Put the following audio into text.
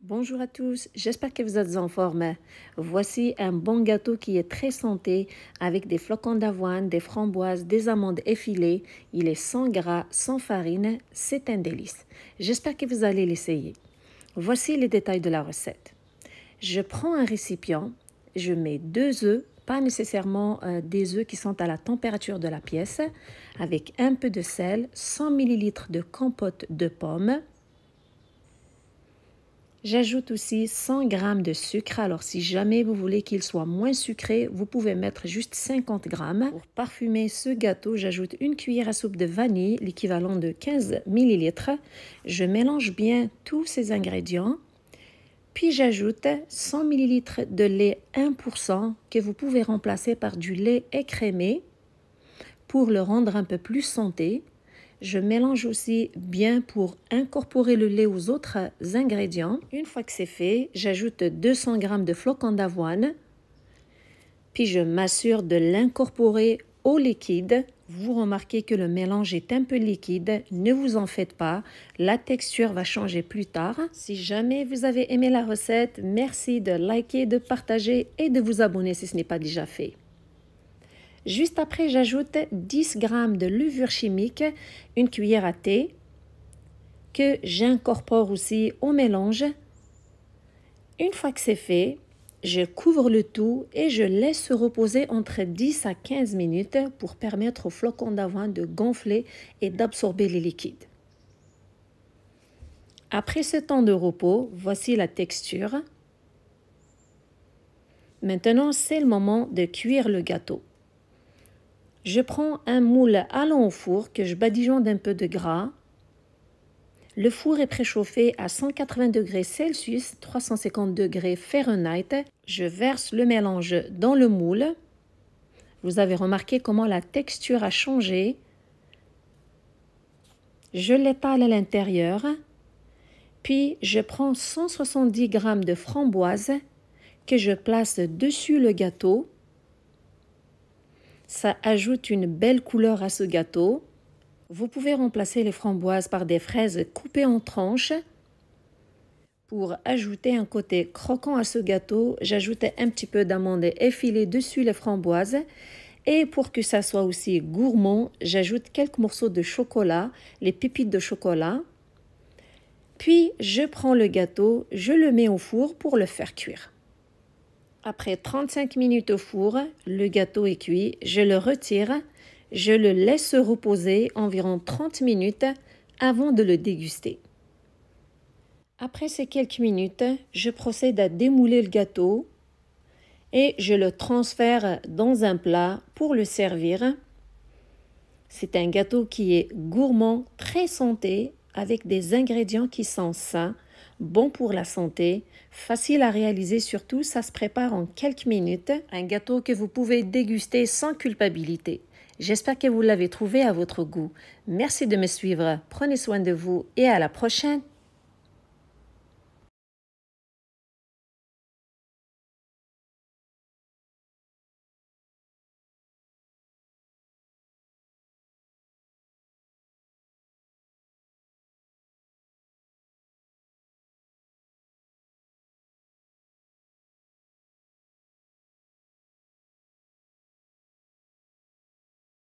Bonjour à tous, j'espère que vous êtes en forme. Voici un bon gâteau qui est très santé avec des flocons d'avoine, des framboises, des amandes effilées. Il est sans gras, sans farine, c'est un délice. J'espère que vous allez l'essayer. Voici les détails de la recette. Je prends un récipient, je mets 2 œufs, pas nécessairement des œufs qui sont à la température de la pièce, avec un peu de sel, 100 ml de compote de pommes. J'ajoute aussi 100 g de sucre. Alors, si jamais vous voulez qu'il soit moins sucré, vous pouvez mettre juste 50 g. Pour parfumer ce gâteau, j'ajoute une cuillère à soupe de vanille, l'équivalent de 15 ml. Je mélange bien tous ces ingrédients. Puis j'ajoute 100 ml de lait 1% que vous pouvez remplacer par du lait écrémé pour le rendre un peu plus santé. Je mélange aussi bien pour incorporer le lait aux autres ingrédients. Une fois que c'est fait, j'ajoute 200 g de flocons d'avoine. Puis je m'assure de l'incorporer au liquide. Vous remarquez que le mélange est un peu liquide. Ne vous en faites pas. La texture va changer plus tard. Si jamais vous avez aimé la recette, merci de liker, de partager et de vous abonner si ce n'est pas déjà fait. Juste après, j'ajoute 10 g de levure chimique, une cuillère à thé, que j'incorpore aussi au mélange. Une fois que c'est fait, je couvre le tout et je laisse reposer entre 10 à 15 minutes pour permettre aux flocons d'avoine de gonfler et d'absorber les liquides. Après ce temps de repos, voici la texture. Maintenant, c'est le moment de cuire le gâteau. Je prends un moule allant au four que je badigeonne d'un peu de gras. Le four est préchauffé à 180 degrés Celsius, 350 degrés Fahrenheit. Je verse le mélange dans le moule. Vous avez remarqué comment la texture a changé. Je l'étale à l'intérieur. Puis je prends 170 g de framboises que je place dessus le gâteau. Ça ajoute une belle couleur à ce gâteau. Vous pouvez remplacer les framboises par des fraises coupées en tranches. Pour ajouter un côté croquant à ce gâteau, j'ajoute un petit peu d'amandes effilées dessus les framboises. Et pour que ça soit aussi gourmand, j'ajoute quelques morceaux de chocolat, les pépites de chocolat. Puis je prends le gâteau, je le mets au four pour le faire cuire. Après 35 minutes au four, le gâteau est cuit, je le retire, je le laisse reposer environ 30 minutes avant de le déguster. Après ces quelques minutes, je procède à démouler le gâteau et je le transfère dans un plat pour le servir. C'est un gâteau qui est gourmand, très santé, avec des ingrédients qui sont sains, bon pour la santé, facile à réaliser surtout, ça se prépare en quelques minutes. Un gâteau que vous pouvez déguster sans culpabilité. J'espère que vous l'avez trouvé à votre goût. Merci de me suivre, prenez soin de vous et à la prochaine.